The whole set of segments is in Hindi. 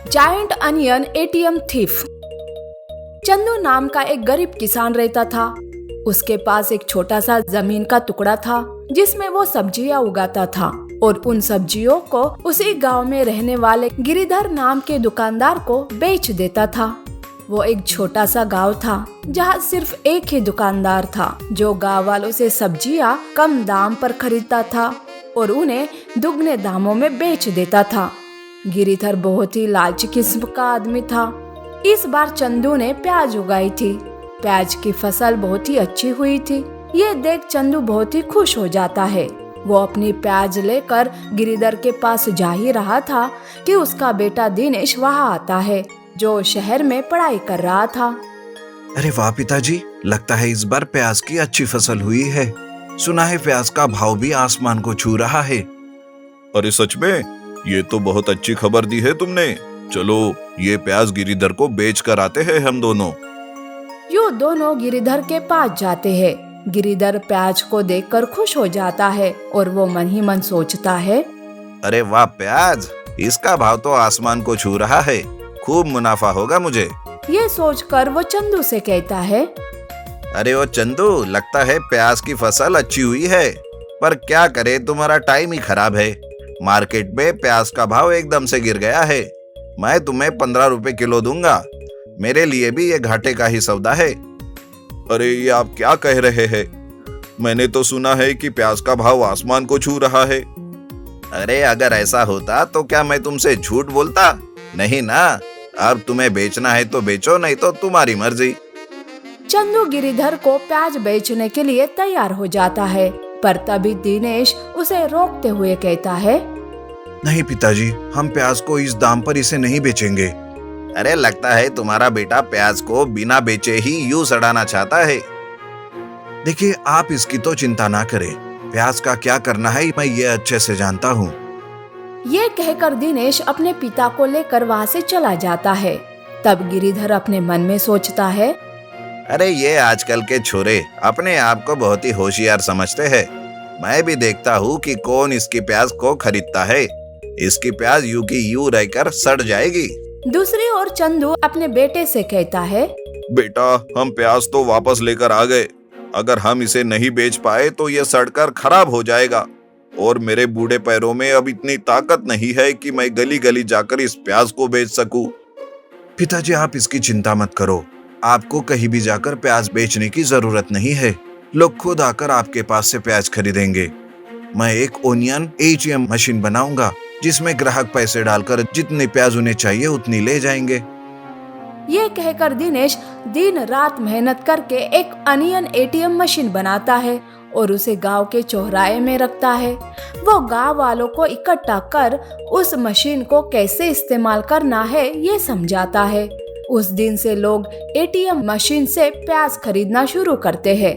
Giant onion ATM thief. Chandu नाम का एक गरीब किसान रहता था। उसके पास एक छोटा सा जमीन का टुकड़ा था जिसमें वो सब्जियां उगाता था और उन सब्जियों को उसी गांव में रहने वाले गिरिधर नाम के दुकानदार को बेच देता था। वो एक छोटा सा गांव था जहां सिर्फ एक ही दुकानदार था जो गांव वालों से सब्जियां कम दाम पर खरीदता था और उन्हें दुगने दामों में बेच देता था। गिरिधर बहुत ही लालची किस्म का आदमी था। इस बार चंदू ने प्याज उगाई थी। प्याज की फसल बहुत ही अच्छी हुई थी। ये देख चंदू बहुत ही खुश हो जाता है। वो अपनी प्याज लेकर गिरिधर के पास जा ही रहा था कि उसका बेटा दिनेश वहाँ आता है जो शहर में पढ़ाई कर रहा था। अरे वाह पिताजी, लगता है इस बार प्याज की अच्छी फसल हुई है। सुना है प्याज का भाव भी आसमान को छू रहा है। अरे सच में? ये तो बहुत अच्छी खबर दी है तुमने। चलो ये प्याज गिरिधर को बेच कर आते हैं हम दोनों। यूँ दोनों गिरिधर के पास जाते हैं। गिरिधर प्याज को देखकर खुश हो जाता है और वो मन ही मन सोचता है, अरे वाह प्याज, इसका भाव तो आसमान को छू रहा है। खूब मुनाफा होगा मुझे। ये सोचकर वो चंदू से कहता है, अरे ओ चंदू, लगता है प्याज की फसल अच्छी हुई है, पर क्या करे तुम्हारा टाइम ही खराब है। मार्केट में प्याज का भाव एकदम से गिर गया है। मैं तुम्हें 15 रुपए किलो दूंगा। मेरे लिए भी ये घाटे का ही सौदा है। अरे ये आप क्या कह रहे हैं? मैंने तो सुना है कि प्याज का भाव आसमान को छू रहा है। अरे अगर ऐसा होता तो क्या मैं तुमसे झूठ बोलता? नहीं ना। अब तुम्हें बेचना है तो बेचो, नहीं तो तुम्हारी मर्जी। चंदू गिरिधर को प्याज बेचने के लिए तैयार हो जाता है, पर तभी दिनेश उसे रोकते हुए कहता है, नहीं पिताजी, हम प्याज को इस दाम पर इसे नहीं बेचेंगे। अरे लगता है तुम्हारा बेटा प्याज को बिना बेचे ही यूं सड़ाना चाहता है। देखिए आप इसकी तो चिंता ना करें। प्याज का क्या करना है मैं ये अच्छे से जानता हूँ। ये कहकर दिनेश अपने पिता को लेकर वहाँ से चला जाता है। तब गिरिधर अपने मन में सोचता है, अरे ये आजकल के छोरे अपने आप को बहुत ही होशियार समझते हैं। मैं भी देखता हूँ कि कौन इसकी प्याज को खरीदता है। इसकी प्याज यूं की यूं रहकर सड़ जाएगी। दूसरी ओर चंदू अपने बेटे से कहता है, बेटा हम प्याज तो वापस लेकर आ गए। अगर हम इसे नहीं बेच पाए तो ये सड़कर खराब हो जाएगा और मेरे बूढ़े पैरों में अब इतनी ताकत नहीं है कि मैं गली गली जाकर इस प्याज को बेच सकूं। पिताजी आप इसकी चिंता मत करो। आपको कहीं भी जाकर प्याज बेचने की जरूरत नहीं है। लोग खुद आकर आपके पास से प्याज खरीदेंगे। मैं एक ओनियन एटीएम मशीन बनाऊंगा जिसमें ग्राहक पैसे डालकर जितने प्याज उन्हें चाहिए उतनी ले जाएंगे। ये कहकर दिनेश दिन रात मेहनत करके एक अनियन एटीएम मशीन बनाता है और उसे गांव के चौराहे में रखता है। वो गांव वालों को इकट्ठा कर उस मशीन को कैसे इस्तेमाल करना है ये समझाता है। उस दिन से लोग एटीएम मशीन से प्याज खरीदना शुरू करते हैं।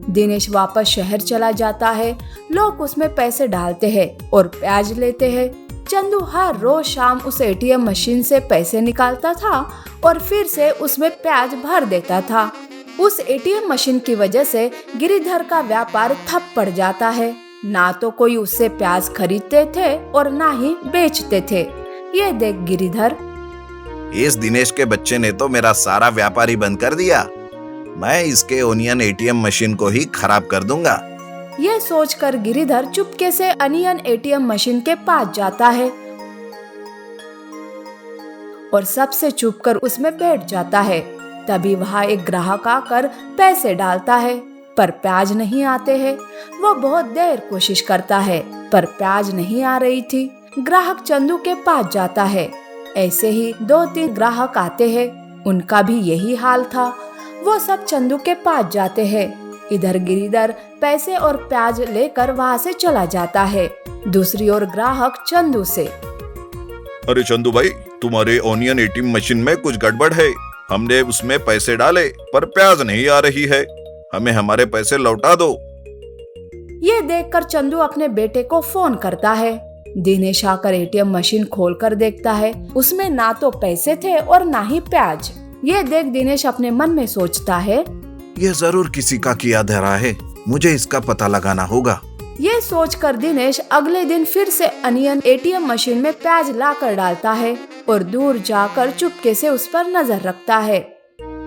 दिनेश वापस शहर चला जाता है। लोग उसमें पैसे डालते हैं और प्याज लेते हैं। चंदू हर रोज शाम उस एटीएम मशीन से पैसे निकालता था और फिर से उसमें प्याज भर देता था। उस एटीएम मशीन की वजह से गिरिधर का व्यापार ठप पड़ जाता है। ना तो कोई उससे प्याज खरीदते थे और ना ही बेचते थे। ये देख गिरिधर, इस दिनेश के बच्चे ने तो मेरा सारा व्यापार ही बंद कर दिया। मैं इसके ओनियन एटीएम मशीन को ही खराब कर दूंगा। ये सोचकर गिरिधर चुपके से अनियन एटीएम मशीन के पास जाता है और सबसे छुपकर उसमें बैठ जाता है। तभी वहाँ एक ग्राहक आकर पैसे डालता है, पर प्याज नहीं आते हैं। वो बहुत देर कोशिश करता है, पर प्याज नहीं आ रही थी। ग्राहक चंदू के पास जाता है। ऐसे ही 2-3 ग्राहक आते हैं, उनका भी यही हाल था। वो सब चंदू के पास जाते हैं। इधर गिरिधर पैसे और प्याज लेकर वहाँ से चला जाता है। दूसरी ओर ग्राहक चंदू से, अरे चंदू भाई, तुम्हारे ओनियन एटीएम मशीन में कुछ गड़बड़ है। हमने उसमें पैसे डाले पर प्याज नहीं आ रही है। हमें हमारे पैसे लौटा दो। ये देखकर चंदू अपने बेटे को फोन करता है। दिनेश आकर एटीएम मशीन खोलकर देखता है, उसमें ना तो पैसे थे और ना ही प्याज। ये देख दिनेश अपने मन में सोचता है, ये जरूर किसी का किया धरा है, मुझे इसका पता लगाना होगा। ये सोचकर दिनेश अगले दिन फिर से अनियन एटीएम मशीन में प्याज लाकर डालता है और दूर जाकर चुपके से उस पर नजर रखता है।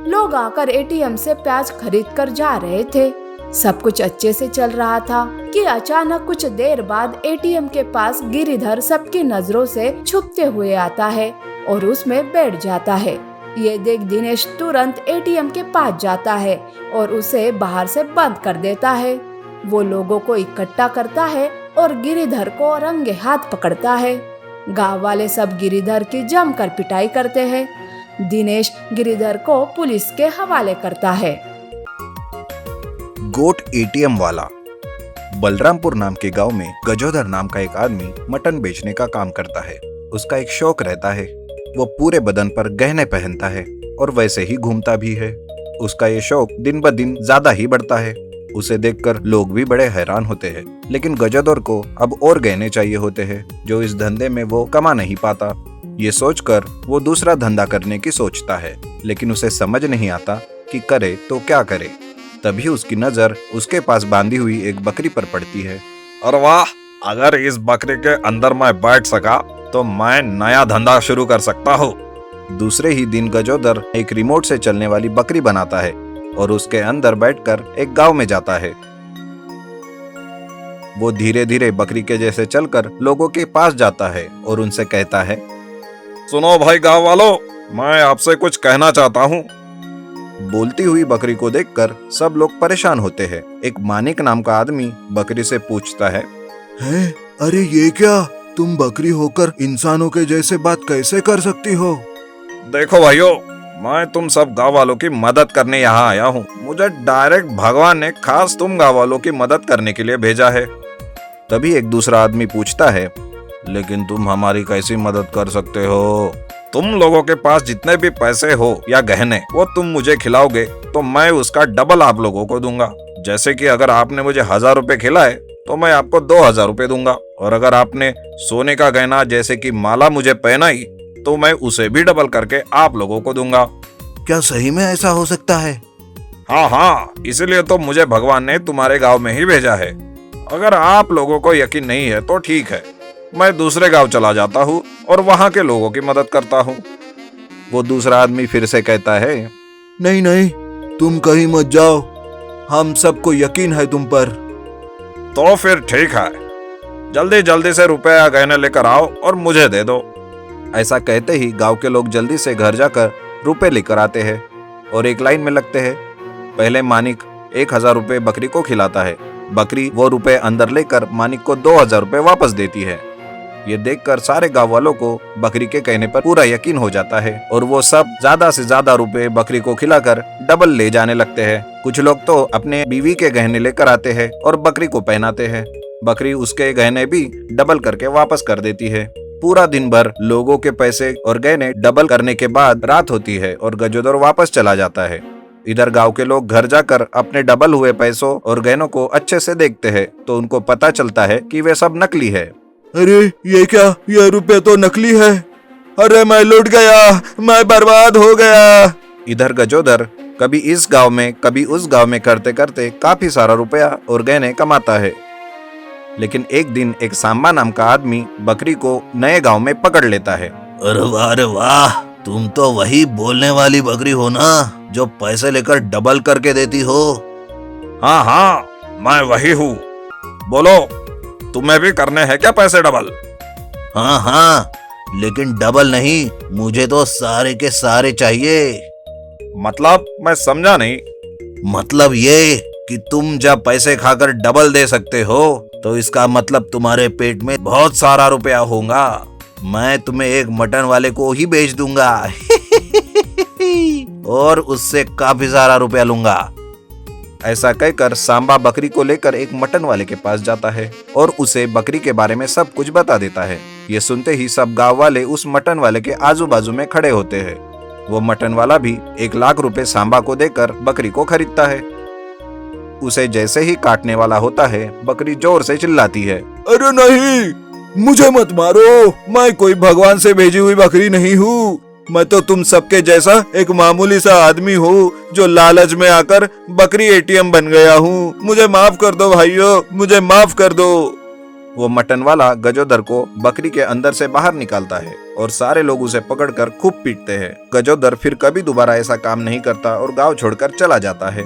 लोग आकर एटीएम से प्याज खरीद कर जा रहे थे। सब कुछ अच्छे से चल रहा था कि अचानक कुछ देर बाद एटीएम के पास गिरिधर सबकी नजरों से छुपते हुए आता है और उसमें बैठ जाता है। ये देख दिनेश तुरंत एटीएम के पास जाता है और उसे बाहर से बंद कर देता है। वो लोगों को इकट्ठा करता है और गिरिधर को रंगे हाथ पकड़ता है। गांव वाले सब गिरिधर की जमकर पिटाई करते हैं। दिनेश गिरिधर को पुलिस के हवाले करता है। गोट एटीएम वाला। बलरामपुर नाम के गांव में गजोदर नाम का एक आदमी मटन बेचने का काम करता है। उसका एक शौक रहता है, वो पूरे बदन पर गहने पहनता है और वैसे ही घूमता भी है। उसका ये शौक दिन ब दिन ज्यादा ही बढ़ता है। उसे देखकर लोग भी बड़े हैरान होते हैं, लेकिन गजोदर को अब और गहने चाहिए होते हैं जो इस धंधे में वो कमा नहीं पाता। ये सोचकर वो दूसरा धंधा करने की सोचता है, लेकिन उसे समझ नहीं आता कि करे तो क्या करे। तभी उसकी नजर उसके पास बांधी हुई एक बकरी पर पड़ती है। अरे वाह, अगर इस बकरी के अंदर मैं बैठ सका तो मैं नया धंधा शुरू कर सकता हूँ। दूसरे ही दिन गजोदर एक रिमोट से चलने वाली बकरी बनाता है और उसके अंदर बैठकर एक गांव में जाता है। वो धीरे धीरे बकरी के जैसे चलकर लोगों के पास जाता है और उनसे कहता है, सुनो भाई गांव वालों, मैं आपसे कुछ कहना चाहता हूँ। बोलती हुई बकरी को देखकर सब लोग परेशान होते हैं। एक मानिक नाम का आदमी बकरी से पूछता है, अरे ये क्या, तुम बकरी होकर इंसानों के जैसे बात कैसे कर सकती हो? देखो भाइयों, मैं तुम सब गांव वालों की मदद करने यहाँ आया हूँ। मुझे डायरेक्ट भगवान ने खास तुम गांव वालों की मदद करने के लिए भेजा है। तभी एक दूसरा आदमी पूछता है, लेकिन तुम हमारी कैसी मदद कर सकते हो? तुम लोगों के पास जितने भी पैसे हो या गहने वो तुम मुझे खिलाओगे तो मैं उसका डबल आप लोगों को दूंगा। जैसे कि अगर आपने मुझे 1000 रुपए खिलाए तो मैं आपको 2000 रुपए दूंगा, और अगर आपने सोने का गहना जैसे कि माला मुझे पहनाई तो मैं उसे भी डबल करके आप लोगों को दूंगा। क्या सही में ऐसा हो सकता है? हाँ हाँ, इसीलिए तो मुझे भगवान ने तुम्हारे गांव में ही भेजा है। अगर आप लोगों को यकीन नहीं है तो ठीक है, मैं दूसरे गांव चला जाता हूँ और वहाँ के लोगों की मदद करता हूँ। वो दूसरा आदमी फिर से कहता है, नहीं नहीं, तुम कहीं मत जाओ, हम सबको यकीन है तुम पर। तो फिर ठीक है, जल्दी जल्दी से रुपए या गहने लेकर आओ और मुझे दे दो। ऐसा कहते ही गांव के लोग जल्दी से घर जाकर रुपए लेकर आते हैं और एक लाइन में लगते हैं। पहले मानिक 1000 रुपए बकरी को खिलाता है। बकरी वो रुपए अंदर लेकर मानिक को 2000 रुपए वापस देती है। ये देखकर सारे गांव वालों को बकरी के कहने पर पूरा यकीन हो जाता है और वो सब ज्यादा से ज्यादा रुपए बकरी को खिलाकर डबल ले जाने लगते हैं। कुछ लोग तो अपने बीवी के गहने लेकर आते हैं और बकरी को पहनाते हैं। बकरी उसके गहने भी डबल करके वापस कर देती है। पूरा दिन भर लोगों के पैसे और गहने डबल करने के बाद रात होती है और गजोदर वापस चला जाता है। इधर गांव के लोग घर जाकर अपने डबल हुए पैसों और गहनों को अच्छे से देखते हैं तो उनको पता चलता है कि वे सब नकली है। अरे ये क्या, ये रुपए तो नकली है। अरे मैं लुट गया, मैं बर्बाद हो गया। इधर गजोदर कभी इस गांव में कभी उस गांव में करते करते काफी सारा रुपया और गहने कमाता है। लेकिन एक दिन एक सांबा नाम का आदमी बकरी को नए गांव में पकड़ लेता है। अरे वाह, तुम तो वही बोलने वाली बकरी हो ना जो पैसे लेकर डबल करके देती हो? हाँ हाँ, मैं वही हूँ। बोलो, तुम्हें भी करने हैं क्या पैसे डबल? हाँ हाँ, लेकिन डबल नहीं, मुझे तो सारे के सारे चाहिए। मतलब मैं समझा नहीं। मतलब ये कि तुम जब पैसे खाकर डबल दे सकते हो तो इसका मतलब तुम्हारे पेट में बहुत सारा रुपया होगा। मैं तुम्हें एक मटन वाले को ही बेच दूंगा और उससे काफी सारा रुपया लूंगा। ऐसा कहकर सांबा बकरी को लेकर एक मटन वाले के पास जाता है और उसे बकरी के बारे में सब कुछ बता देता है। ये सुनते ही सब गांव वाले उस मटन वाले के आजू बाजू में खड़े होते हैं। वो मटन वाला भी 1 लाख रुपए सांबा को देकर बकरी को खरीदता है। उसे जैसे ही काटने वाला होता है, बकरी जोर से चिल्लाती है, अरे नहीं, मुझे मत मारो, मैं कोई भगवान से भेजी हुई बकरी नहीं हूँ। मैं तो तुम सबके जैसा एक मामूली सा आदमी हूँ जो लालच में आकर बकरी एटीएम बन गया हूँ। मुझे माफ कर दो भाइयों, मुझे माफ कर दो। वो मटन वाला गजोदर को बकरी के अंदर से बाहर निकालता है और सारे लोग उसे पकड़कर खूब पीटते हैं। गजोदर फिर कभी दोबारा ऐसा काम नहीं करता और गांव छोड़कर चला जाता है।